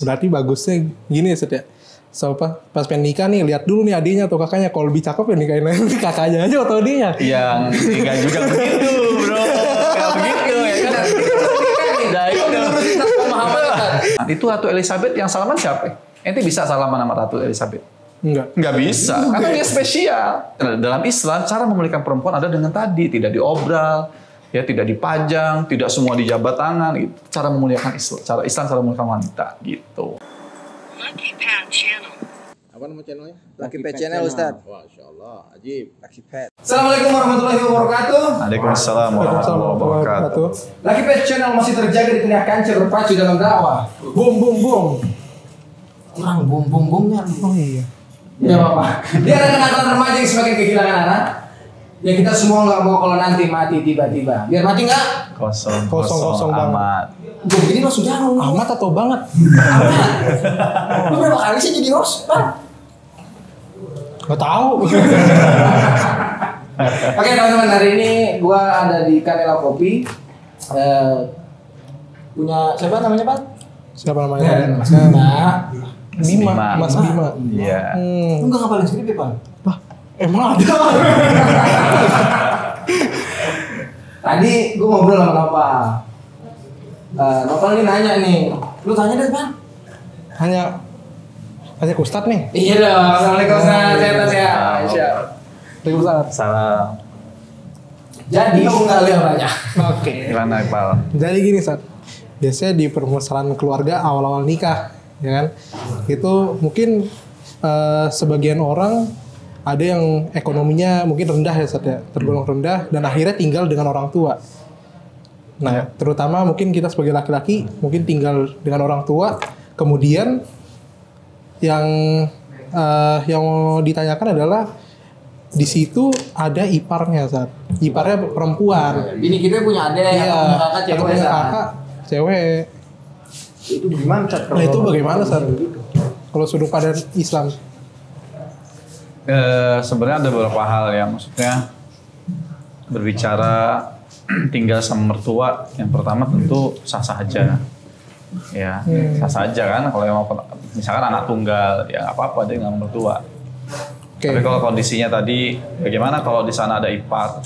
Berarti bagusnya gini ya, Set ya. So, pas pengen nikah nih, lihat dulu nih adiknya atau kakaknya. Kalau lebih cakep ya nikahin kakaknya aja atau adiknya. Yang enggak juga begitu, bro. Enggak begitu ya kan. Nah, itu Ratu Elizabeth yang salaman siapa? Ente bisa salaman sama Ratu Elizabeth? Enggak bisa, karena dia spesial. Dalam Islam, cara memulihkan perempuan ada dengan tadi, tidak diobral, ya tidak dipajang, tidak semua dijabat tangan. Gitu. Cara memuliakan Islam, cara memuliakan wanita, gitu. Lucky Pat Channel. Apa nama channelnya? Lucky Pet Channel, Ustaz. Masya Allah, ajib. Lucky Pet. Assalamualaikum warahmatullahi wabarakatuh. Waalaikumsalam warahmatullahi wabarakatuh. Lucky Pet Channel masih terjaga di tengah kancah berpacu dalam dakwah. Boom boom boom. Kurang bom-bom-bomnya. Oh iya. Ya apa? Dia ada kenakalan remaja yang semakin kehilangan anak. Ya kita semua nggak mau kalau nanti mati tiba-tiba. Biar mati nggak? Kosong banget. Gue begini langsung jauh. Amat atau banget? Amat. Lu berapa kali sih jadi host, Bang? Gak tahu. Oke teman-teman, hari ini gue ada di Kanela Kopi. Punya siapa namanya, Pak? Siapa namanya? Mas Bima. Bima. Mas Bima. Iya. Lu nggak ngapalin skrip ya, Pak? Wah, emang ada. Tadi gue ngobrol sama Nopal. Nopal ini nanya nih, lu tanya deh Bang. Hanya ke Ustadz nih. Iya dong, assalamualaikum Ustaz, sehat. Dari Ustadz. Salam. Jadi aku nggak lihat nanya. Oke. Gimana, Iqbal? Jadi gini, Ustadz. Biasanya di permasalahan keluarga awal-awal nikah, ya kan? Itu mungkin sebagian orang ada yang ekonominya mungkin rendah ya, Ustadz ya, tergolong rendah dan akhirnya tinggal dengan orang tua. Nah, terutama mungkin kita sebagai laki-laki mungkin tinggal dengan orang tua, kemudian yang mau ditanyakan adalah di situ ada iparnya, Ustadz. Iparnya perempuan. Ini kita punya adek, Iya, kakak cewek, punya kakak cewek. Itu gimana, Ustaz? Nah, itu bagaimana, Ustadz? Kalau sudut pandang Islam? Sebenarnya ada beberapa hal yang maksudnya berbicara tinggal sama mertua. Yang pertama tentu sah-sah aja, ya sah-sah aja kan. Kalau yang misalkan anak tunggal, ya apa-apa dia dengan mertua. Okay. Tapi kalau kondisinya tadi, bagaimana kalau di sana ada ipar?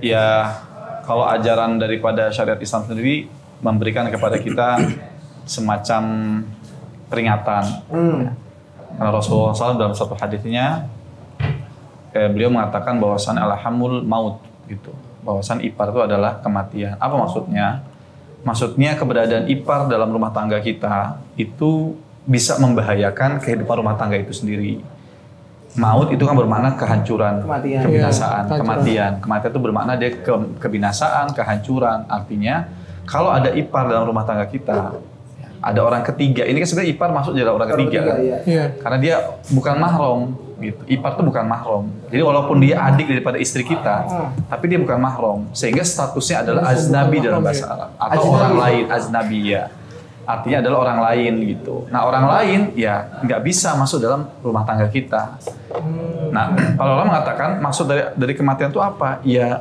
Ya kalau ajaran daripada syariat Islam sendiri memberikan kepada kita semacam peringatan. Ya. Karena Rasulullah SAW dalam satu hadisnya beliau mengatakan bahwasan alhamul maut gitu, bahwasan ipar itu adalah kematian. Apa maksudnya? Maksudnya keberadaan ipar dalam rumah tangga kita itu bisa membahayakan kehidupan rumah tangga itu sendiri. Maut itu kan bermakna kehancuran, kebinasaan, kematian. Kematian itu bermakna dia kebinasaan, kehancuran. Artinya kalau ada ipar dalam rumah tangga kita, ada orang ketiga. Ini kan sebenarnya ipar masuk jadi orang ketiga. Iya. Karena dia bukan mahram gitu. Ipar itu bukan mahram. Jadi walaupun dia adik daripada istri kita, tapi dia bukan mahram. Sehingga statusnya adalah aznabi dalam bahasa Arab atau orang lain, aznabiyah. Artinya adalah orang lain gitu. Nah, orang lain ya nggak bisa masuk dalam rumah tangga kita. Nah, kalau orang mengatakan maksud dari kematian itu apa? Ya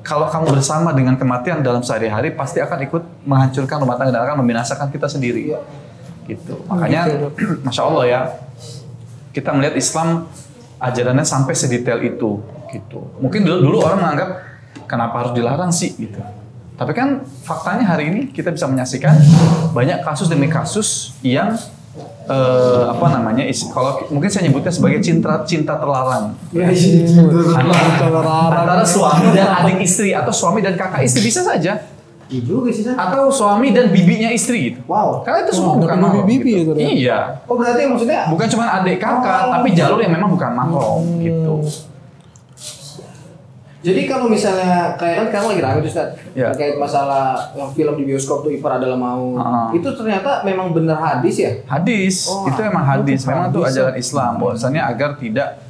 kalau kamu bersama dengan kematian dalam sehari-hari pasti akan ikut menghancurkan rumah tangga dan akan membinasakan kita sendiri. Gitu. Makanya, Masya Allah ya, kita melihat Islam ajarannya sampai sedetail itu. Gitu. Mungkin dulu orang menganggap kenapa harus dilarang sih gitu. Tapi kan faktanya hari ini kita bisa menyaksikan banyak kasus demi kasus yang kalau mungkin saya nyebutnya sebagai cinta terlarang. Antara suami dan adik istri atau suami dan kakak istri bisa saja. Atau suami dan bibinya istri gitu. Wow. Karena itu semua bukan mahram. Bibi Gitu. itu. Iya. Oh berarti maksudnya Bukan cuma adik kakak, tapi jalur yang memang bukan mahram gitu. jadi kalau misalnya kayak kan sekarang lagi rame tuh Ustaz, Ya. terkait masalah yang film di bioskop tuh ipar adalah maut. Itu ternyata memang benar hadis ya? Hadis, itu memang hadis. Memang itu ajaran Islam bahwasanya agar tidak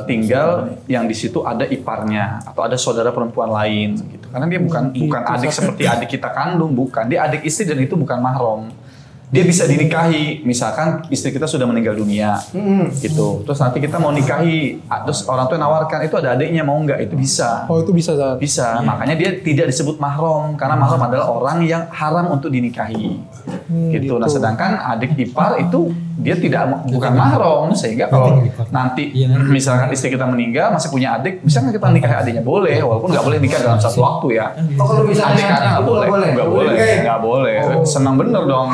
tinggal yang di situ ada iparnya atau ada saudara perempuan lain gitu. Karena dia bukan adik seperti adik kita kandung, bukan. Dia adik istri dan itu bukan mahram. dia bisa dinikahi, misalkan istri kita sudah meninggal dunia, gitu. Terus nanti kita mau nikahi, terus orang tua nawarkan itu ada adiknya mau nggak? Itu bisa. Oh itu bisa Zat. Bisa. Makanya dia tidak disebut mahram karena mahram adalah orang yang haram untuk dinikahi, gitu. Nah sedangkan adik ipar itu dia bukan mahram, sehingga kalau nanti misalkan istri kita meninggal masih punya adik, bisa nggak kita nikahi adiknya? Boleh, walaupun nggak boleh nikah dalam satu waktu ya. Oh, kalau misalnya adik kakak nggak boleh. Senang bener dong.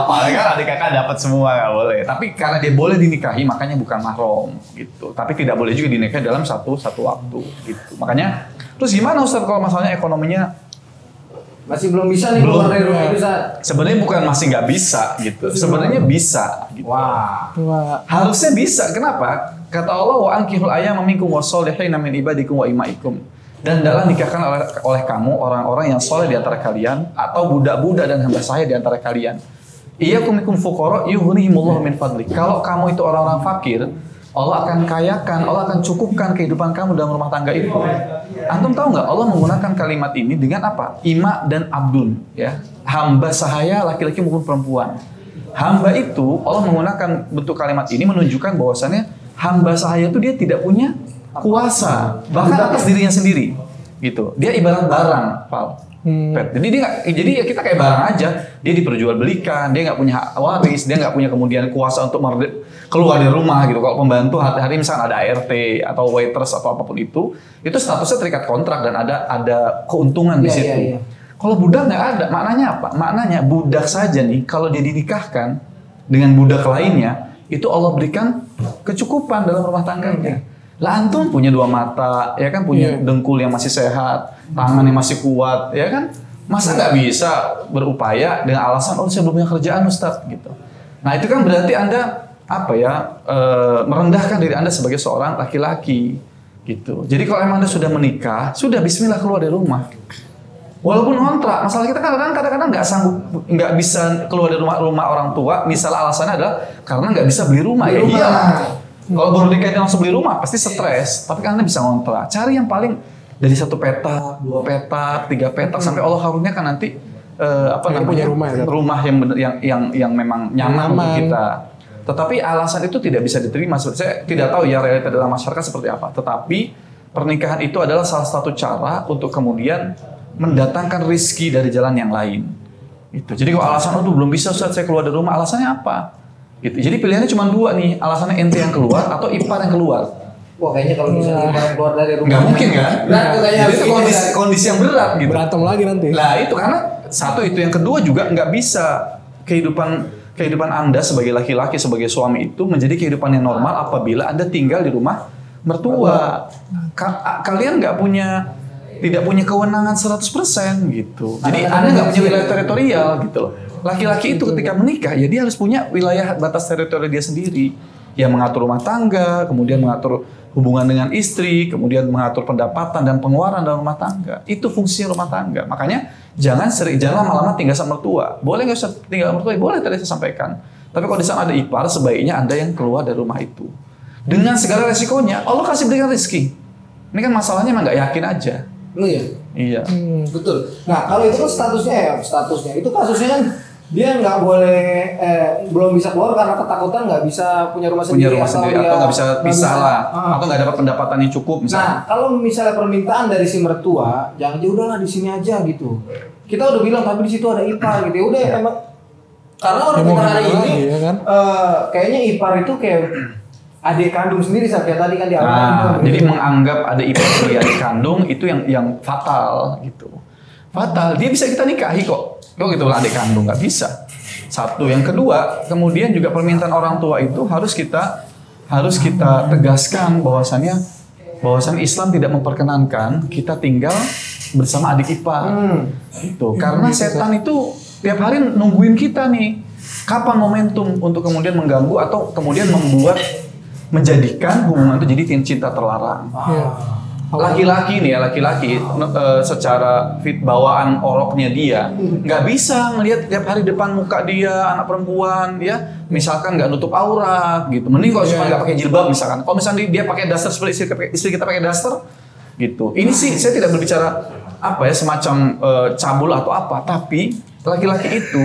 Paling kan adik kakak dapat semua, nggak boleh. Tapi karena dia boleh dinikahi, makanya bukan mahram gitu. Tapi tidak boleh juga dinikahi dalam satu waktu gitu. Makanya, terus gimana Ustaz kalau masalahnya ekonominya masih belum bisa nih keluar dari rumah itu Ustaz? Sebenarnya bukan masih nggak bisa gitu. Sebenarnya bisa. Gitu. Wah. Harusnya bisa. Kenapa? Kata Allah wa ankihul ayyama minkum wasolihina min ibadikum wa imaikum. Dan hendaklah nikahkan oleh kamu orang-orang yang soleh di antara kalian atau budak-budak dan hamba sahaya di antara kalian. Iyyakum minkum fuqara yughnihimullahu min fadli. Kalau kamu itu orang-orang fakir, Allah akan kayakan, Allah akan cukupkan kehidupan kamu dalam rumah tangga itu. Antum tahu nggak Allah menggunakan kalimat ini dengan apa? Ima dan abdun, ya. Hamba sahaya laki-laki maupun perempuan. Hamba itu Allah menggunakan bentuk kalimat ini menunjukkan bahwasannya hamba sahaya itu dia tidak punya kuasa bahkan atas dirinya sendiri gitu. Dia ibarat barang, Pal. Jadi jadi ya kita kayak barang aja. Dia diperjualbelikan, dia nggak punya hak waris, dia nggak punya kemudian kuasa untuk keluar dari rumah gitu. Kalau pembantu hari-hari misalnya ada ART atau waitress atau apapun itu statusnya terikat kontrak dan ada keuntungan di situ. Kalau budak nggak ada, maknanya apa? Maknanya budak saja nih kalau dia dinikahkan dengan budak lainnya, itu Allah berikan kecukupan dalam rumah tangganya. Lah antum punya dua mata, ya kan, punya dengkul yang masih sehat, tangan yang masih kuat, ya kan? Masa nggak bisa berupaya dengan alasan saya belum punya kerjaan Ustaz gitu. Nah itu kan berarti Anda merendahkan diri Anda sebagai seorang laki-laki gitu. Jadi kalau emang Anda sudah menikah, sudah bismillah keluar dari rumah. Walaupun ngontrak, masalah kita kadang-kadang nggak bisa keluar dari rumah orang tua. Misalnya alasannya adalah karena nggak bisa beli rumah. Iya. Kalau baru nikah langsung beli rumah pasti stres. Tapi kan Anda bisa ngontrak. Cari yang paling dari 1 petak, 2 petak, 3 petak sampai Allah karuniakan nanti punya rumah, ya? Rumah yang bener, yang memang nyaman untuk kita. Tetapi alasan itu tidak bisa diterima. Saya tidak tahu ya realita dalam masyarakat seperti apa. Tetapi pernikahan itu adalah salah satu cara untuk kemudian mendatangkan rizki dari jalan yang lain. Itu. Jadi kalau alasan belum bisa Ustaz saya keluar dari rumah, alasannya apa? Gitu. Jadi pilihannya cuma 2 nih, alasannya ente yang keluar atau ipar yang keluar. Wah kayaknya kalau misalnya ipar yang keluar dari rumah nggak mungkin kan? Jadi itu kondisi yang berat gitu. Berantem lagi nanti. Nah itu karena satu itu, yang kedua juga nggak bisa kehidupan Anda sebagai laki-laki, sebagai suami itu menjadi kehidupan yang normal apabila Anda tinggal di rumah mertua. Kalian tidak punya kewenangan 100% gitu. Jadi Anda nggak punya wilayah teritorial gitu loh. Laki-laki itu ketika menikah ya dia harus punya wilayah batas teritorial dia sendiri. Yang mengatur rumah tangga, kemudian mengatur hubungan dengan istri, kemudian mengatur pendapatan dan pengeluaran dalam rumah tangga. Itu fungsi rumah tangga. Makanya jangan lama-lama tinggal sama mertua. Boleh nggak usah tinggal sama mertua? Boleh, tadi saya sampaikan. Tapi kalau di sana ada ipar, sebaiknya Anda yang keluar dari rumah itu. Dengan segala resikonya, Allah kasih berikan rezeki. Ini kan masalahnya emang nggak yakin aja. Iya. Betul. Nah kalau itu kan statusnya itu kasusnya kan dia nggak boleh belum bisa keluar karena ketakutan nggak bisa punya rumah sendiri atau nggak bisa pisah lah atau nggak dapat pendapatan yang cukup misalnya. Nah kalau misalnya permintaan dari si mertua, jangan udahlah di sini aja gitu. Kita udah bilang tapi di situ ada ipar gitu. Udah emang karena orang kita hari ini ya kan? Kayaknya ipar itu kayak adik kandung sendiri kayak tadi kan di awal. Jadi menganggap ada ipar sebagai adik kandung itu yang fatal gitu. Fatal. Dia bisa kita nikahi kok. Kok gitu lah adik kandung, nggak bisa. Satu, yang kedua, kemudian juga permintaan orang tua itu harus kita tegaskan bahwasannya Islam tidak memperkenankan kita tinggal bersama adik ipar. Itu karena setan itu tiap hari nungguin kita nih. Kapan momentum untuk kemudian mengganggu atau kemudian menjadikan hubungan itu jadi cinta terlarang. Laki-laki secara bawaan oroknya dia nggak bisa ngelihat tiap hari depan muka dia anak perempuan ya, misalkan nggak nutup aurat gitu. Mending kalau cuma nggak pakai jilbab misalkan. Kalau misalnya dia pakai daster seperti istri kita pakai daster gitu. Ini sih saya tidak berbicara semacam cabul atau apa, tapi laki-laki itu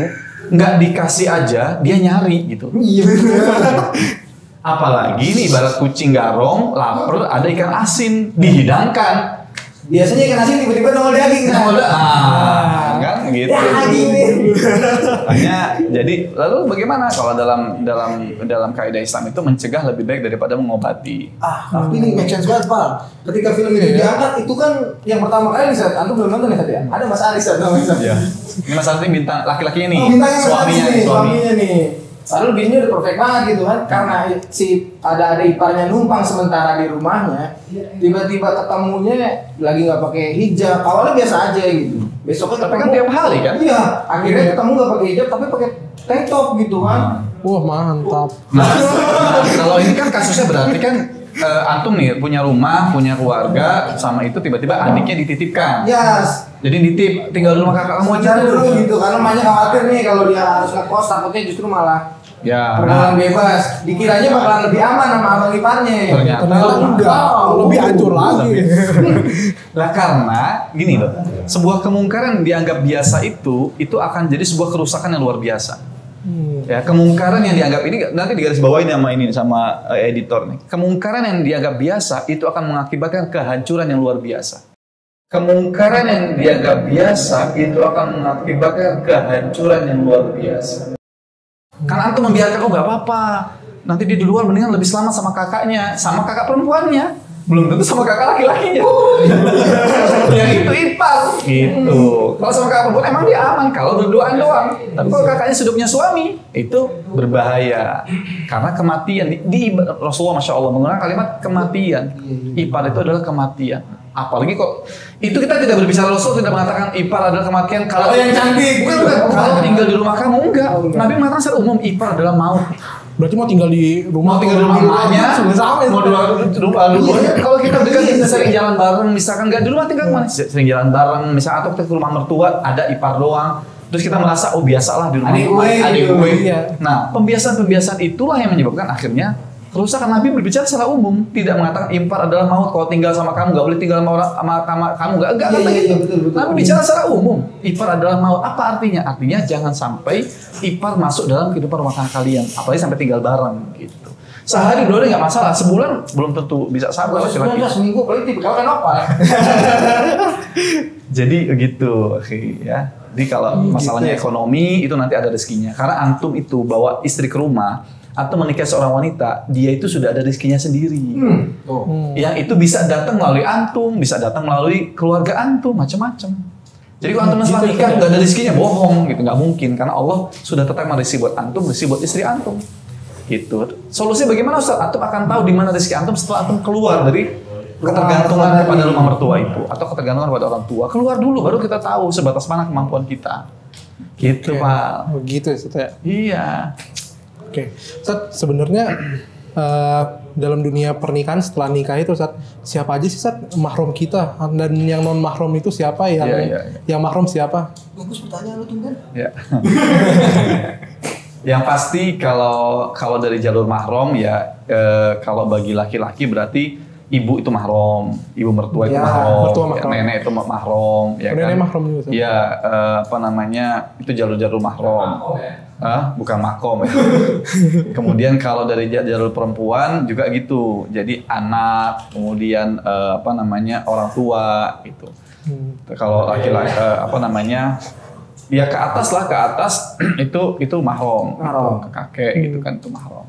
nggak dikasih aja dia nyari gitu. Iya. Apalagi nih ibarat kucing garong, lapar, ada ikan asin dihidangkan. Biasanya ikan asin tiba-tiba nongol daging kan. Kan gitu. Daging nih. Makanya jadi lalu bagaimana kalau dalam kaidah Islam itu mencegah lebih baik daripada mengobati. Tapi ini make sense banget, Pak. Ketika film ini diangkat, itu kan yang pertama kali nih, Sat. Antum belum nonton nih, Sat ya? Ada Mas Aris, Sat, namanya, Sat. Iya. Ini Mas Arti bintang laki-lakinya nih. Oh, bintangnya Mas Aris Suaminya nih, nih, suami. suaminya nih. Padahal bisnisnya udah perfect banget gitu kan. Karena si ada iparnya numpang sementara di rumahnya, tiba-tiba ketemunya lagi nggak pakai hijab. Awalnya biasa aja gitu. Besoknya Tapi kan tiap hari kan? Iya, akhirnya ketemu nggak pakai hijab tapi pakai tank top gitu kan. Wah mantap. Nah, kalau ini kan kasusnya berarti kan antum nih punya rumah, punya keluarga, sama itu tiba-tiba adiknya dititipkan. Yes. Jadi nitip tinggal di rumah kakak kamu aja Cari dulu gitu karena mamanya khawatir nih kalau dia harus ngekos takutnya justru malah Ya, pergaulan bebas. Dikiranya bakalan lebih aman sama abang iparnya. Ternyata enggak, lebih hancur lagi. Lah karena gini loh, sebuah kemungkaran yang dianggap biasa itu akan jadi sebuah kerusakan yang luar biasa. Ya, kemungkaran yang dianggap ini nanti digarisbawahi sama editor nih. Kemungkaran yang dianggap biasa itu akan mengakibatkan kehancuran yang luar biasa. Kemungkaran yang dianggap biasa itu akan mengakibatkan kehancuran yang luar biasa. Karena antum membiarkan nggak apa-apa. Nanti dia di luar mendingan lebih selamat sama kakaknya, sama kakak perempuannya. Belum tentu sama kakak laki-lakinya. Yang itu ipar. Gitu. Kalau sama kakak perempuan emang dia aman kalau berduaan doang. Tapi kalau kakaknya sudah punya suami, itu berbahaya. Karena kematian di Rasulullah Masya Allah menggunakan kalimat kematian. Ipar itu adalah kematian. Apalagi kok itu kita tidak berbicara Rasul tidak mengatakan ipar adalah kematian kalau yang cantik bukan kalau tinggal di rumah kamu enggak. Nabi mengatakan secara umum ipar adalah maut. Berarti mau tinggal di rumah, emaknya, sama mau di rumah kalau kita dekat kita sering jalan bareng, misalkan nggak di rumah tinggal kemana? Sering jalan bareng, misalkan atau kita ke rumah mertua ada ipar doang. Terus kita merasa oh biasalah di rumah adik gue. Nah pembiasaan itulah yang menyebabkan akhirnya kerusakan. Nabi berbicara secara umum, tidak mengatakan ipar adalah maut kalau tinggal sama kamu, nggak boleh tinggal sama kamu, nggak kata gitu. Nabi bicara secara umum, ipar adalah maut. Apa artinya? Artinya jangan sampai ipar masuk dalam kehidupan rumah tangga kalian, apalagi sampai tinggal bareng gitu. Sehari dua hari nggak masalah, sebulan belum tentu bisa sabar. Seminggu kali itu kau kan apa? Jadi begitu, ya. Jadi kalau masalahnya ekonomi itu nanti ada rezekinya. Karena antum itu bawa istri ke rumah atau menikah seorang wanita, dia itu sudah ada rezekinya sendiri. Yang itu bisa datang melalui antum, bisa datang melalui keluarga antum, macam-macam. Jadi kalau antum masalah nikah nggak ada rezekinya, bohong gitu, nggak mungkin. Karena Allah sudah tetapkan rezeki buat antum, rezeki buat istri antum. Gitu. Solusi bagaimana Ustaz? Antum akan tahu di mana rezeki antum setelah antum keluar dari ketergantungan kepada rumah mertua itu atau ketergantungan kepada orang tua. Keluar dulu baru kita tahu sebatas mana kemampuan kita. Gitu, Pak. Begitu ya, Ustaz ya. Iya. Oke, Ustaz, sebenarnya dalam dunia pernikahan setelah nikah itu Ustaz, siapa aja sih Ustaz mahram kita dan yang non mahram itu siapa yang mahram siapa? Bagus pertanyaan lu tuh kan. Ya. Yang pasti kalau dari jalur mahram ya kalau bagi laki-laki berarti ibu itu mahram, ibu mertua itu mahram, nenek itu mahram, ya nenek kan? mahram juga. Iya, itu jalur-jalur mahram. Bukan makom ya. Kemudian kalau dari jalur perempuan juga gitu. Jadi anak, kemudian orang tua gitu. Kalau laki-laki ya ke atas itu mahram. Ke kakek gitu kan itu mahram.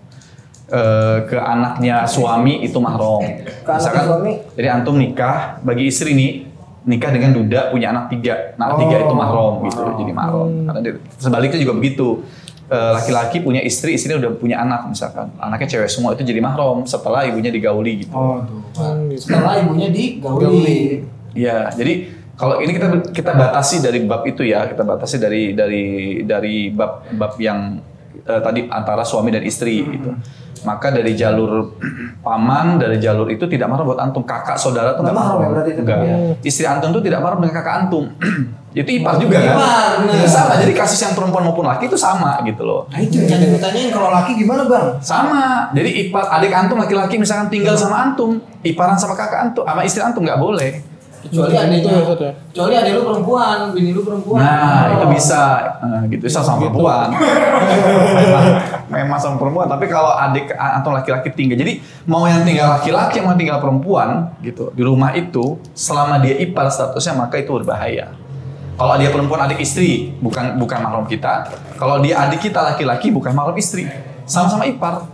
Ke anaknya suami itu mahram. Misalkan jadi antum nikah bagi istri nikah dengan duda punya anak 3. Nah, 3 itu mahram gitu. Jadi mahram. Karena sebaliknya juga begitu. Laki-laki punya istri, istrinya udah punya anak misalkan. Anaknya cewek semua itu jadi mahram setelah ibunya digauli gitu. Setelah ibunya digauli. Iya, jadi kalau ini kita batasi dari bab itu ya, kita batasi dari bab yang tadi antara suami dan istri gitu. Maka dari jalur paman, dari jalur itu tidak mahram buat antum. Kakak, saudara tuh nggak mahram. Enggak. Istri antum tuh tidak mahram dengan kakak antum. Itu ipar juga kan? Itu sama. Jadi kasus yang perempuan maupun laki itu sama gitu loh. Nah itu yang ditanyain kalau laki gimana bang? Sama. Jadi ipar adik antum laki-laki misalkan tinggal sama antum, iparan sama kakak antum, sama istri antum nggak boleh. Kecuali ada lu perempuan, bini lu perempuan. Nah, itu bisa. Nah, gitu bisa sama perempuan. Memang sama perempuan, tapi kalau adik atau laki-laki tinggal. Jadi mau yang tinggal laki-laki, mau yang tinggal perempuan gitu di rumah itu, selama dia ipar statusnya maka itu berbahaya. Kalau dia perempuan adik istri, bukan mahram kita. Kalau dia adik kita laki-laki, bukan mahram istri. Sama-sama ipar.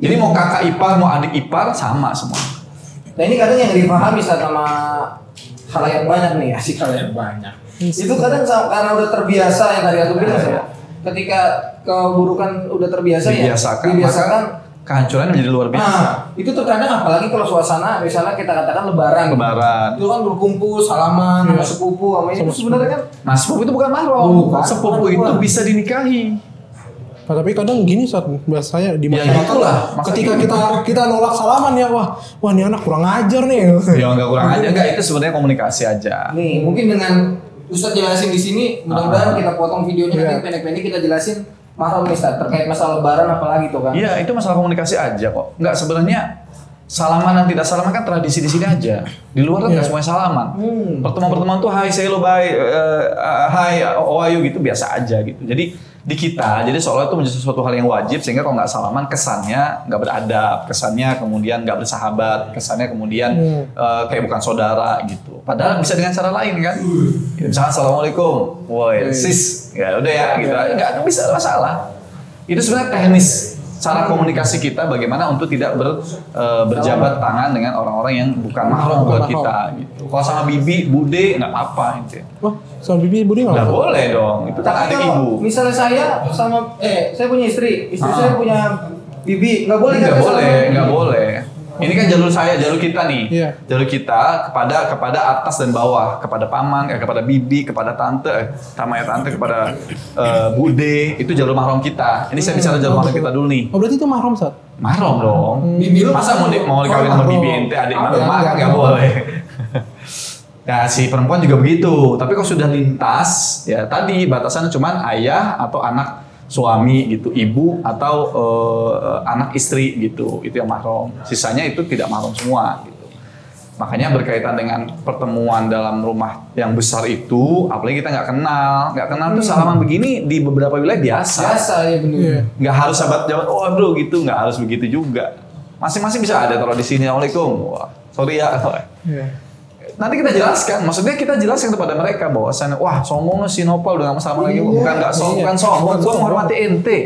Jadi mau kakak ipar, mau adik ipar, sama semua. Nah ini kadang yang dipahami sama khalayak banyak nih, asik khalayak banyak. Itu kadang karena udah terbiasa yang tadi aku bilang sama. Ketika keburukan udah terbiasa dibiasakan kehancuran menjadi luar biasa. Nah, itu terkadang apalagi kalau suasana misalnya kita katakan lebaran. Gitu. Itu kan berkumpul, salaman, sama sepupu, sama ini sebenarnya kan. Nah, sepupu itu bukan mahram. Sepupu itu bisa dinikahi. Nah, tapi kadang gini saat bahasanya di masyarakat itulah, ketika kita nolak salaman ya wah ini anak kurang ajar nih. Ya enggak kurang ajar, enggak itu sebenarnya komunikasi aja. Nih, mungkin dengan Ustadz jelasin di sini, mudah-mudahan kita potong videonya nanti pendek-pendek kita jelasin mahram nih Ustadz terkait masalah lebaran apalagi tuh kan. Iya, itu masalah komunikasi aja kok. Enggak sebenarnya salaman dan tidak salaman kan tradisi di sini aja. Di luar kan nggak semuanya salaman. Pertemuan-pertemuan tuh hai say hello bye, hai how are you gitu biasa aja gitu. Jadi di kita, jadi seolah itu menjadi sesuatu hal yang wajib sehingga kalau nggak salaman kesannya nggak beradab, kesannya kemudian nggak bersahabat, kesannya kemudian kayak bukan saudara gitu. Padahal bisa dengan cara lain kan. Misalnya assalamualaikum, woi sis, ya udah ya gitu, nggak bisa masalah. Itu sebenarnya teknis cara komunikasi kita bagaimana untuk tidak berjabat tangan dengan orang-orang yang bukan mahram buat kita gitu. Kalau sama bibi, bude nggak apa-apa gitu. Wah, sama bibi bude nggak apa-apa? Boleh dong, itu kan adik ibu. Misalnya saya punya istri saya punya bibi, nggak boleh nggak boleh. Ini kan jalur kita nih. Iya. Jalur kita kepada atas dan bawah, kepada paman, kepada bibi, kepada tante, sama ya tante, kepada bude, itu jalur mahram kita. Ini saya bicara jalur mahram kita dulu nih. Oh berarti itu mahram Sat? Mahram dong. Bibi lu masa mau dikawin sama bibi ente adik mama kan nggak boleh. Nah si perempuan juga begitu. Tapi kalau sudah lintas, ya tadi batasannya cuma ayah atau anak suami gitu, ibu atau anak istri gitu, itu yang mahram. Sisanya itu tidak mahram semua gitu. Makanya berkaitan dengan pertemuan dalam rumah yang besar itu, apalagi kita nggak kenal tuh salaman begini di beberapa wilayah biasa ya benar. Nggak harus sahabat oh bro gitu, nggak harus begitu juga. Masing-masing bisa ada taruh di sini, assalamualaikum, wah sorry ya. Nanti kita jelaskan, maksudnya kita jelaskan kepada mereka bahwasannya wah sombong si Nopal udah nggak sama lagi, bukan sombong, gue menghormati ente,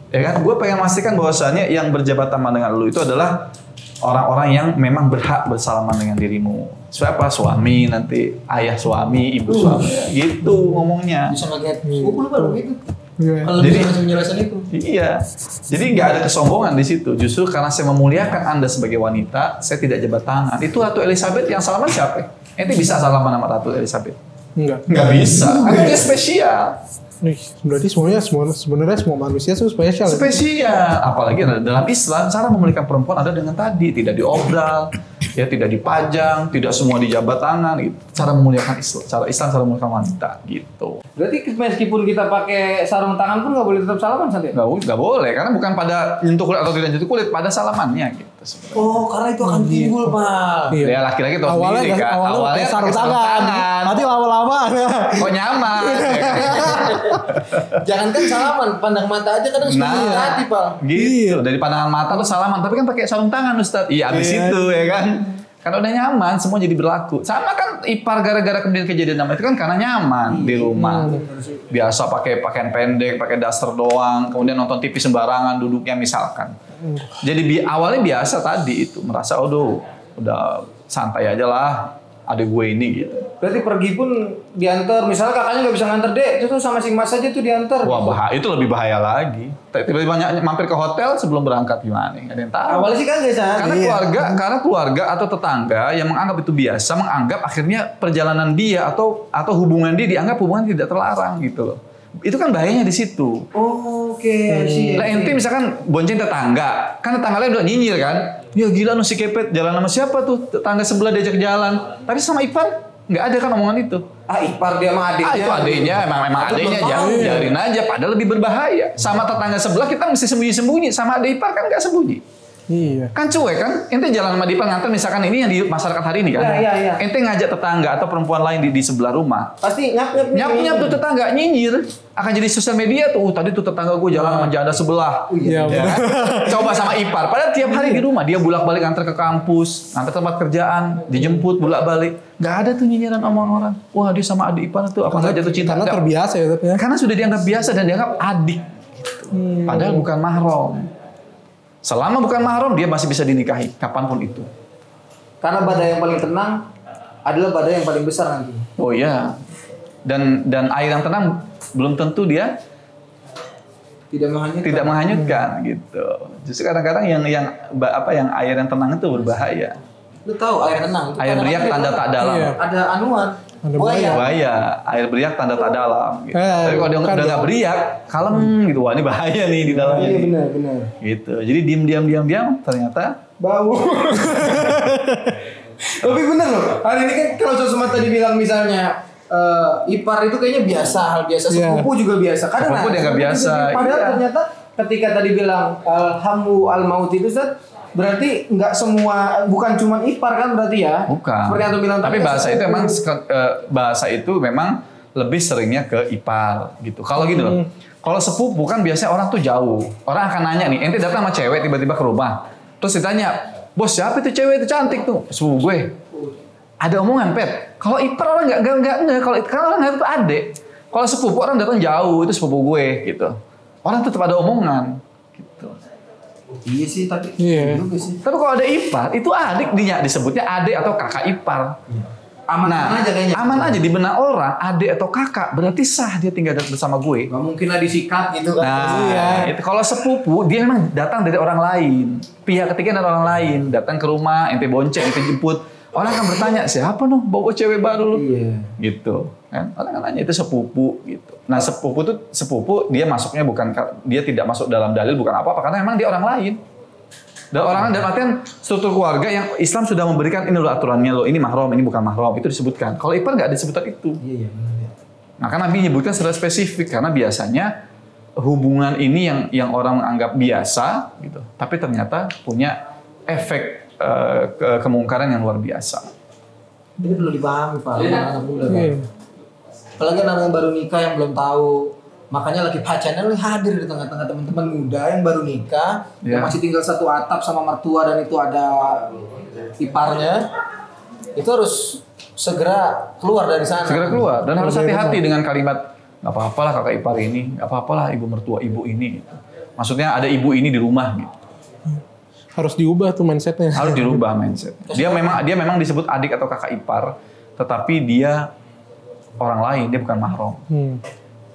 ya kan? Gue pengen memastikan bahwasannya yang berjabat tangan dengan lu itu adalah orang-orang yang memang berhak bersalaman dengan dirimu. Siapa? Suami nanti, ayah suami, ibu suami, gitu ngomongnya. Bisa ngeliat, gue lupa dong itu. Kalau Jadi bisa menjelaskan itu. Iya, jadi nggak ada kesombongan di situ. Justru karena saya memuliakan Anda sebagai wanita, saya tidak jabat tangan. Itu Ratu Elizabeth yang salaman siapa? Ente bisa salaman sama Ratu Elizabeth? Nggak bisa. Karena dia spesial. Nih, berarti sebenarnya semua manusia itu spesial. Spesial, apalagi dalam Islam cara memuliakan perempuan ada dengan tadi tidak diobral, ya tidak dipajang, tidak semua dijabat tangan gitu. Cara memuliakan Islam, cara memuliakan wanita gitu. Berarti meskipun kita pakai sarung tangan pun nggak boleh tetap salaman Santi? Nggak boleh, karena bukan pada nyentuh kulit atau tidak nyentuh kulit, pada salamannya gitu. Sebenarnya. Oh, karena itu akan timbul Pak. Ya laki-laki tahu sendiri kan. Awalnya sarung tangan. Nanti lama-lama kok nyaman. Jangankan salaman, pandang mata aja kadang suka hati Pak. Gitu, dari pandangan mata tuh salaman, tapi kan pakai sarung tangan Ustaz. Iya, abis itu ya kan. Karena udah nyaman, semua jadi berlaku. Sama kan ipar gara-gara kemudian kejadian nama itu kan karena nyaman di rumah. Biasa pakai pakaian pendek, pakai daster doang, kemudian nonton TV sembarangan duduknya misalkan. Jadi awalnya biasa tadi itu, merasa udah santai aja lah, ada gue ini gitu. Berarti pergi pun diantar, misalnya kakaknya nggak bisa nganter dek, itu sama si Mas aja tuh diantar. Wah itu lebih bahaya lagi. Tiba-tiba mampir ke hotel sebelum berangkat gimana? Nggak ada yang tahu. Awalnya sih kan nggak Karena keluarga atau tetangga yang menganggap itu biasa, menganggap akhirnya perjalanan dia atau hubungan dia dianggap hubungan tidak terlarang gitu loh. Itu kan bahayanya di situ. Oke. Lah ente misalkan bonceng tetangga, kan tetangga lain udah nyinyir kan? Ya gila si kepet jalan sama siapa tuh? Tetangga sebelah diajak jalan. Tapi sama ipar nggak ada kan omongan itu. Ipar dia sama adiknya. Itu adiknya, memang adiknya biarin aja. Padahal lebih berbahaya. Sama tetangga sebelah kita mesti sembunyi-sembunyi, sama adik ipar kan nggak sembunyi. Iya. Kan cuek kan? Ente jalan sama Dipa nganter misalkan ini yang di masyarakat hari ini kan. Iya. Ente ngajak tetangga atau perempuan lain di sebelah rumah. Pasti Nyap tuh tetangga nyinyir. Akan jadi sosial media tuh. Tadi tuh tetangga gue jalan sama janda sebelah. Iya. Ya kan? Coba sama ipar. Padahal tiap hari di rumah dia bolak-balik antar ke kampus, antar tempat kerjaan, dijemput bolak-balik. Gak ada tuh nyinyiran omong orang. Wah dia sama adik ipar tuh apa nggak jatuh cinta? Karena terbiasa ya tapi ya. Karena sudah dianggap biasa dan dianggap adik. Gitu. Padahal bukan mahram. Selama bukan mahram dia masih bisa dinikahi kapanpun itu. Karena badai yang paling tenang adalah badai yang paling besar nanti. Oh iya. Dan air yang tenang belum tentu dia tidak menghanyutkan gitu. Justru kadang-kadang yang air yang tenang itu berbahaya. Lu tahu air tenang. Air beriak tanda tak dalam. Iya. Ada anuan. Ada Bahaya. Air beriak tanda tak dalam. Gitu. Tapi kalau dia udah nggak beriak, kalem gitu. Wah ini bahaya nih di dalamnya. Iya benar. Gitu. Jadi diam ternyata Bau. Tapi bener loh. Hari ini kan kalau Sosma tadi bilang misalnya ipar itu kayaknya biasa, hal biasa. Sepupu juga biasa. Kadang Sepupu dia nggak biasa. Padahal Iya. ternyata ketika tadi bilang alhamu al-maut itu Ustaz, berarti nggak semua, bukan cuma ipar kan berarti ya? bukan. Seperti yang bilang Tapi tadi, bahasa sepupu. itu emang bahasa itu memang lebih seringnya ke ipar gitu. Kalau gitu loh. Kalau sepupu kan biasanya orang tuh jauh. Orang akan nanya nih, ente datang sama cewek tiba-tiba ke rumah. Terus ditanya, "Bos, siapa itu cewek itu cantik tuh?" "Sepupu gue." Ada omongan, Pet. Kalau ipar orang enggak. Kalau kan orang nggak itu adek. Kalau sepupu orang datang jauh, itu sepupu gue gitu. Orang tetap ada omongan gitu. Iya sih, tapi Iya. juga sih. Tapi kalau ada ipar, itu adik disebutnya adik atau kakak ipar. Aman aja kayaknya. Aman aja di benak orang, adik atau kakak berarti sah dia tinggal bersama gue. Gak mungkin lah disikat gitu kan. Nah, itu kalau sepupu dia memang datang dari orang lain. Pihak ketiga dari orang lain, datang ke rumah, ente bonceng, ente jemput. Orang akan bertanya, "Siapa noh bawa cewek baru lu?" Iya. Gitu. Kan? Orang akan nanya itu sepupu gitu. Nah, sepupu dia masuknya dia tidak masuk dalam dalil bukan apa-apa karena memang dia orang lain. Dan orang dalam artian struktur keluarga yang Islam sudah memberikan ini loh aturannya loh, ini mahram, ini bukan mahram, itu disebutkan. Kalau ipar nggak disebutkan itu. Iya. Maka Nabi menyebutkan secara spesifik karena biasanya hubungan ini yang orang anggap biasa gitu, tapi ternyata punya efek kemungkaran yang luar biasa. Ini perlu dipahami Pak. Anak muda, Pak. Iya. Apalagi anak yang baru nikah yang belum tahu. Makanya lagi pacaran lu hadir di tengah-tengah teman-teman muda yang baru nikah, yang Iya. masih tinggal satu atap sama mertua dan itu ada iparnya. Itu harus segera keluar dari sana. Segera keluar dan harus Dari hati-hati rumah. dengan kalimat nggak apa-apa lah kakak ipar ini, nggak apa-apa lah ibu mertua ibu ini. Gitu. Maksudnya ada ibu ini di rumah gitu. Harus diubah tuh mindsetnya. Harus dirubah mindset. Dia memang disebut adik atau kakak ipar, tetapi dia orang lain, dia bukan mahram.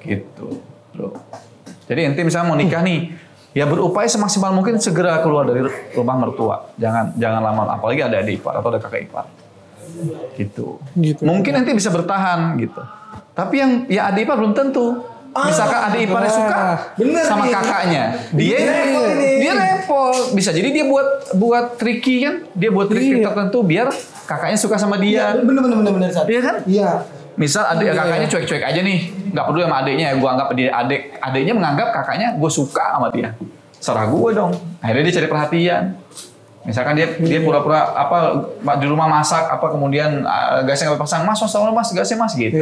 Gitu, bro. Jadi ente misalnya mau nikah nih, ya berupaya semaksimal mungkin segera keluar dari rumah mertua. Jangan lama, apalagi ada adik ipar atau ada kakak ipar. Gitu. Mungkin nanti bisa bertahan gitu. Tapi yang adik ipar belum tentu. Misalkan adik iparnya suka bener sama nih. kakaknya, dia repot. Bisa jadi dia buat tricky kan, dia buat tricky tertentu biar kakaknya suka sama dia. Bener Sat. Iya kan? Iya. Misal kakaknya cuek-cuek aja nih, nggak peduli sama adiknya, gue anggap dia adiknya menganggap kakaknya gue suka sama dia, serah gue dong. Akhirnya dia cari perhatian. Misalkan dia pura-pura di rumah masak kemudian gasnya nggak pasang, "Mas, gasnya mas" gitu.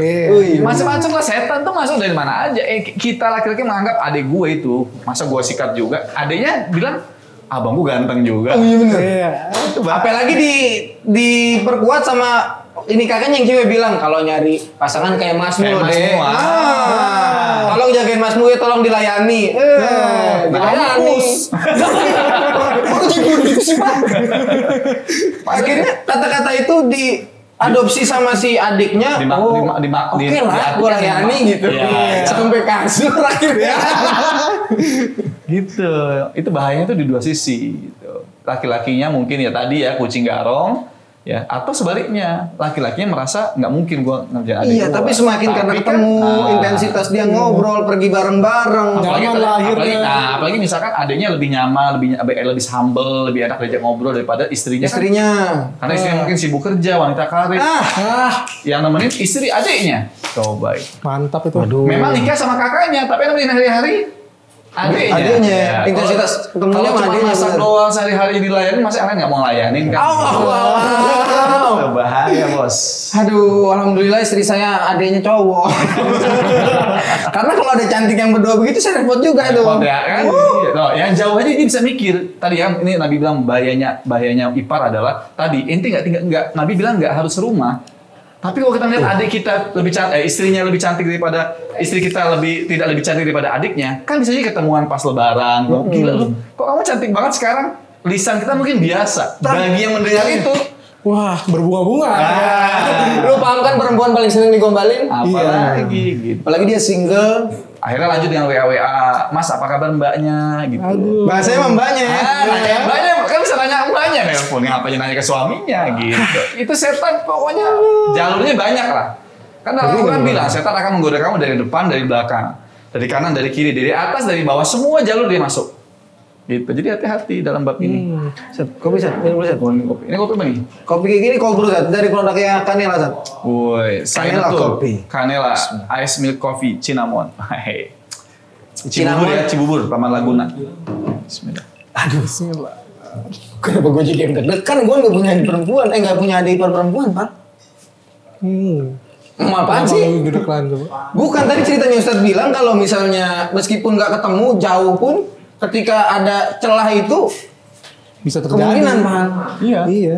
Macam-macam lah, setan tuh masuk dari mana aja. Kita laki-laki menganggap adik gue itu, masa gue sikat juga. Adiknya bilang, "Abang gue ganteng juga." Oh iya bener. Iya. Apalagi diperkuat sama ini kakaknya yang cewek bilang kalau nyari pasangan kayak masmu Kayak loh deh. masmu, Tolong jagain masmu ya, tolong dilayani. Dilayani. Kok jadi begitu sih Pak? Akhirnya kata-kata itu diadopsi sama si adiknya. Oke lah, gue layani gitu. Iya. Sampai kasur akhirnya. Gitu. Itu bahayanya tuh di dua sisi gitu. Laki-lakinya mungkin ya tadi ya kucing garong ya, atau sebaliknya laki-lakinya merasa nggak mungkin gua ngerjain adik Iya, gua. tapi semakin karena ketemu intensitas dia ngobrol, pergi bareng-bareng. Apalagi misalkan adiknya lebih nyaman, lebih humble, lebih enak diajak ngobrol daripada istrinya. Istrinya. Karena istrinya mungkin sibuk kerja, wanita karir. Yang nemenin istri adiknya. Coba. Mantap itu. Memang nikah sama kakaknya, tapi nemenin hari-hari Adiknya. Ya. Intensitas ketemunya Kalau sama cuma adiknya, masak bener. doang sehari-hari dilayani, masa kalian nggak mau ngelayanin kan? Bahaya bos. Aduh, alhamdulillah istri saya adiknya cowok. Karena kalau ada cantik yang berdua begitu saya repot juga itu. Repot ya kan? Iya. Loh, yang jauh aja ini bisa mikir. Tadi kan ini Nabi bilang bahayanya ipar adalah tadi inti nggak Nabi bilang nggak harus serumah. Tapi kalau kita lihat adik kita lebih cantik, istrinya lebih cantik daripada istri kita tidak lebih cantik daripada adiknya, kan bisa jadi ketemuan pas lebaran. Gila lu, kok kamu cantik banget sekarang? Lisan kita mungkin biasa. Bagi yang mendengar itu, Wah, berbunga-bunga. Lu paham kan perempuan paling seneng digombalin? apalagi gitu. Apalagi dia single. Akhirnya lanjut dengan WA, Mas apa kabar mbaknya gitu. Aduh. Bahasanya sama mbaknya ya. Nanya mbaknya, kan bisa nanya mbaknya nelpon, ngapain nanya ke suaminya gitu. Itu setan pokoknya jalurnya banyak lah. Kan Al-Quran bilang setan akan menggoda kamu dari depan, dari belakang, dari kanan, dari kiri, dari atas, dari bawah, semua jalur dia masuk. Gitu. Jadi hati-hati dalam bab ini. Set, kopi set, minum dulu set. Ini kopi apa nih? Kopi kayak gini cold brew set, dari produknya Kanela set. Woi, Kanela kopi. Kanela, ice milk coffee, cinnamon. Hey. Cibubur Cinnamon. ya, Cibubur, Taman Laguna. Bismillah. Aduh, kenapa gue jadi yang deg-degan? Gue nggak punya adik perempuan, nggak punya adik ipar perempuan, Pak. Apaan Kenapa sih? lu gede-gedean coba? Bukan, tadi ceritanya Ustadz bilang kalau misalnya meskipun nggak ketemu jauh pun ketika ada celah itu Bisa terjadi. kemungkinan Pak. Iya. Iya.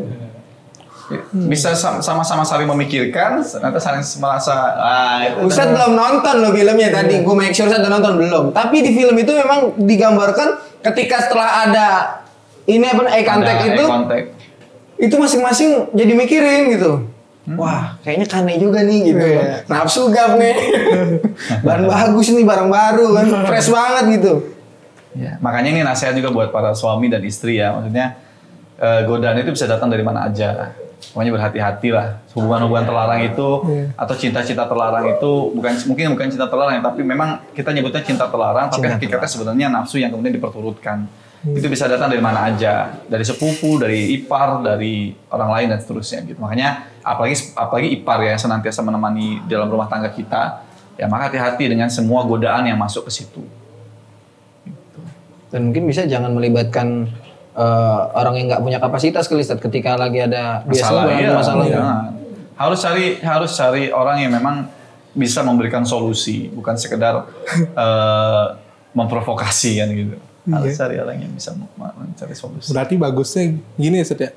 Bisa sama-sama saling memikirkan, ternyata saling merasa itu Ustadz belum nonton loh filmnya tadi, gue make sure Ustadz udah nonton belum. Tapi di film itu memang digambarkan ketika setelah ada ini apa eye contact ada itu, eye contact. itu masing-masing jadi mikirin gitu. Wah, kayaknya Kane juga nih gitu ya. Nafsu gap nih. Bahan bagus nih, barang baru kan, fresh banget gitu. Ya, makanya ini nasihat juga buat para suami dan istri ya. Maksudnya godaan itu bisa datang dari mana aja. Pokoknya berhati-hati lah. Hubungan-hubungan terlarang itu atau cinta-cinta terlarang itu mungkin bukan cinta terlarang, tapi memang kita nyebutnya cinta terlarang, tapi hakikatnya sebenarnya nafsu yang kemudian diperturutkan. Itu bisa datang dari mana aja, dari sepupu, dari ipar, dari orang lain dan seterusnya gitu. Makanya apalagi ipar ya senantiasa menemani dalam rumah tangga kita, ya maka hati-hati dengan semua godaan yang masuk ke situ. Dan mungkin bisa jangan melibatkan orang yang nggak punya kapasitas kali Ustadz, ketika lagi ada Masalah, iya, masalah. jangan. Harus cari orang yang memang bisa memberikan solusi, bukan sekedar memprovokasi kan gitu. Harus cari orang yang bisa mencari solusi. Berarti bagusnya gini ya, Set ya.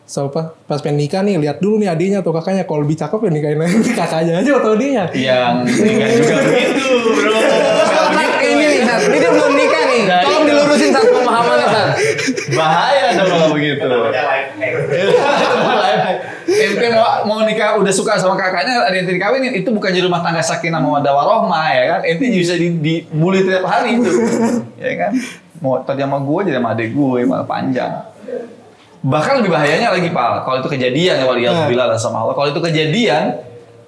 So, pas pengen nikah nih, lihat dulu nih adiknya atau kakaknya. Kalau lebih cakep ya nikahin kakaknya aja atau dia. Yang enggak juga begitu, bro. Ini nih Ustadz, ini dia belum nikah nih. Tolong dilurusin Ustadz pemahamannya Ustadz. Bahaya dong kalau begitu. Ente mau nikah udah suka sama kakaknya, ada yang dikawinin, itu bukan jadi rumah tangga sakinah mawaddah warohmah ya kan. Ente bisa dibully tiap hari itu. Ya kan? Mau tadi sama gue jadi sama adik gue malah panjang. Bahkan lebih bahayanya lagi Pak, kalau itu kejadian ya waliyahzubillah sama Allah. Kalau itu kejadian,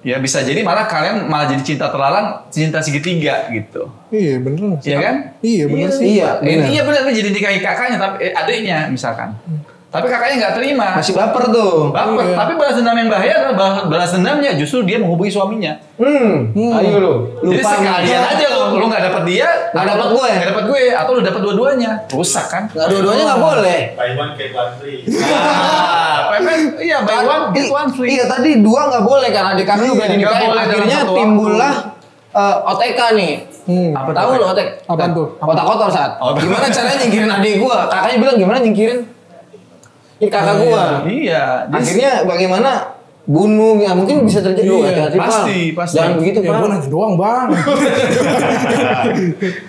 ya bisa jadi malah kalian malah jadi cinta terlarang, cinta segitiga gitu. Iya bener. Iya kan? Iya bener sih. Iya, Iya benar jadi nikahi kakaknya tapi adiknya misalkan. Tapi kakaknya nggak terima. masih baper tuh. Baper. Iya. Tapi balas dendam yang bahaya adalah balas dendamnya justru dia menghubungi suaminya. Ayo lu. Jadi sekalian aja lu nggak dapat dia, Nggak dapat gue. nggak dapat gue, atau lu dapat dua-duanya, rusak kan? Nggak dua-duanya nggak boleh. Buy one get one free. Pepen, iya buy one get one free. Iya tadi dua nggak boleh karena adik kami udah Nggak dinikahin. boleh dalam Akhirnya satu timbullah OTK nih. Apa Tahu lo OTK? Apaan tuh? Otak kotor saat. Oh, Gimana caranya nyingkirin adik gua? Kakaknya bilang gimana nyingkirin? Ini kakak gua. Iya. Jadi Akhirnya bagaimana bunuh ya mungkin bisa terjadi. Iya, Loh, hati-hati, Pak. pasti. Jangan begitu Ya gue Pak. nanya doang bang.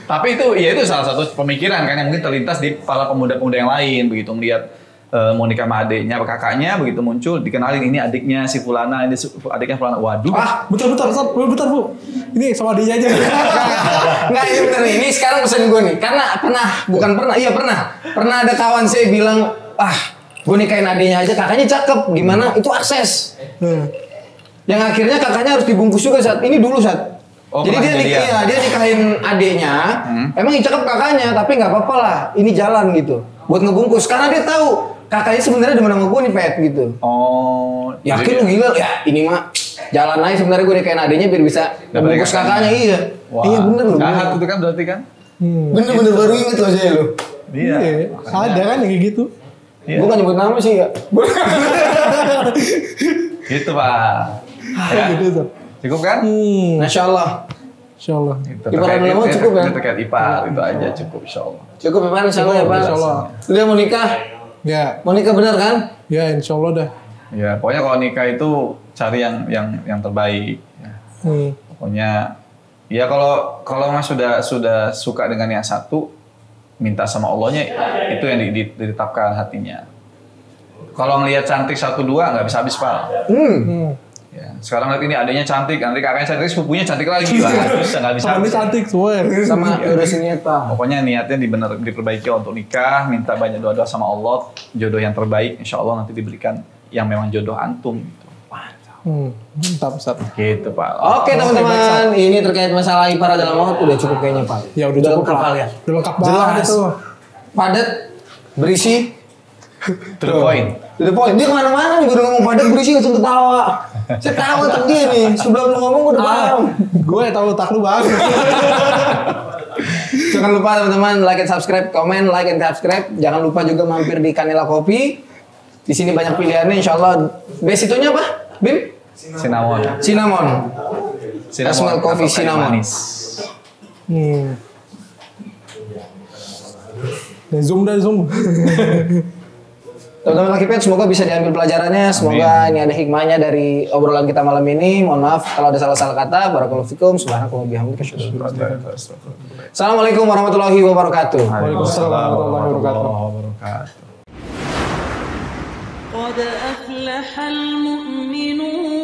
Tapi itu salah satu pemikiran kan yang mungkin terlintas di para pemuda-pemuda yang lain begitu melihat mau nikah sama adiknya, kakaknya begitu muncul dikenalin ini adiknya si fulana, ini adiknya fulana. Waduh. Bentar, Bu. Ini sama adiknya aja. Nggak, ini bener nih. Ini sekarang pesan gue nih. Karena pernah ada kawan saya bilang, gue nikahin adiknya aja, kakaknya cakep. Gimana? Itu akses. Yang akhirnya kakaknya harus dibungkus juga saat ini dulu saat. Oh, Jadi pernah kejadian. dia nikahin adiknya. Emang yang cakep kakaknya, tapi nggak apa-apa lah. Ini jalan gitu. Buat ngebungkus. Karena dia tahu kakaknya sebenarnya demen sama gue nih pet gitu. Oh. Yakin lu gila? Ya ini mah jalan aja sebenarnya gue nikahin adiknya biar bisa ngebungkus kakaknya. Iya. Wah, Iya bener loh. jahat itu kan berarti kan? Bener-bener baru inget loh saya lo. Iya. Ada kan yang kayak gitu. Iya. Gue kan nyebut nama sih ya. Gitu Pak. Ya. Gitu Zat. Cukup kan? Masya Allah. Insya Allah. Itu Iparan terkait- ulama itu- cukup ya? itu terkait ipar itu aja cukup insya Allah. Cukup ya Pak, insya Allah ya Pak. Insya Allah. Udah mau nikah? Ya, Mau nikah benar kan? ya Insya Allah dah. Ya pokoknya kalau nikah itu cari yang terbaik. Ya. Pokoknya ya kalau mas sudah suka dengan yang satu, minta sama Allahnya itu yang ditetapkan hatinya. Kalau ngelihat cantik 1 2 nggak bisa habis Pak. Ya, sekarang lihat ini adanya cantik, nanti kakaknya cantik, sepupunya cantik lagi lah. Nggak bisa Sama ini habis. cantik semua. Sama urusin niat Pak. Pokoknya niatnya diperbaiki untuk nikah, minta banyak doa-doa sama Allah, jodoh yang terbaik, insya Allah nanti diberikan yang memang jodoh antum. Gitu. Mantap Ustaz. Gitu Pak. Oke teman-teman, ini terkait masalah ipar adalah maut udah cukup kayaknya Pak. Ya udah cukup lengkap lah. ya. Udah lengkap banget Jelas. itu. Padat, berisi, To the point. to the point. Dia kemana-mana nih baru ngomong padat berisi langsung ketawa. Saya tahu tak dia nih. Sebelum lu ngomong gue udah paham. Gue tahu tak lu banget. Jangan lupa teman-teman like and subscribe, komen, like and subscribe. Jangan lupa juga mampir di Kanela Kopi. Di sini banyak pilihannya, insya Allah. Base itunya apa, Bim? Cinnamon. Cinnamon. Esmal Coffee atau kayu Cinnamon. manis. Zoom dah zoom. Teman-teman Lucky Pet, semoga bisa diambil pelajarannya. Semoga ini ada hikmahnya dari obrolan kita malam ini. Mohon maaf kalau ada salah-salah kata. Barakallahu fikum. Subhanakallah bihamdika. Assalamualaikum warahmatullahi wabarakatuh. Waalaikumsalam warahmatullahi wabarakatuh. wabarakatuh. قد أفلح المؤمنون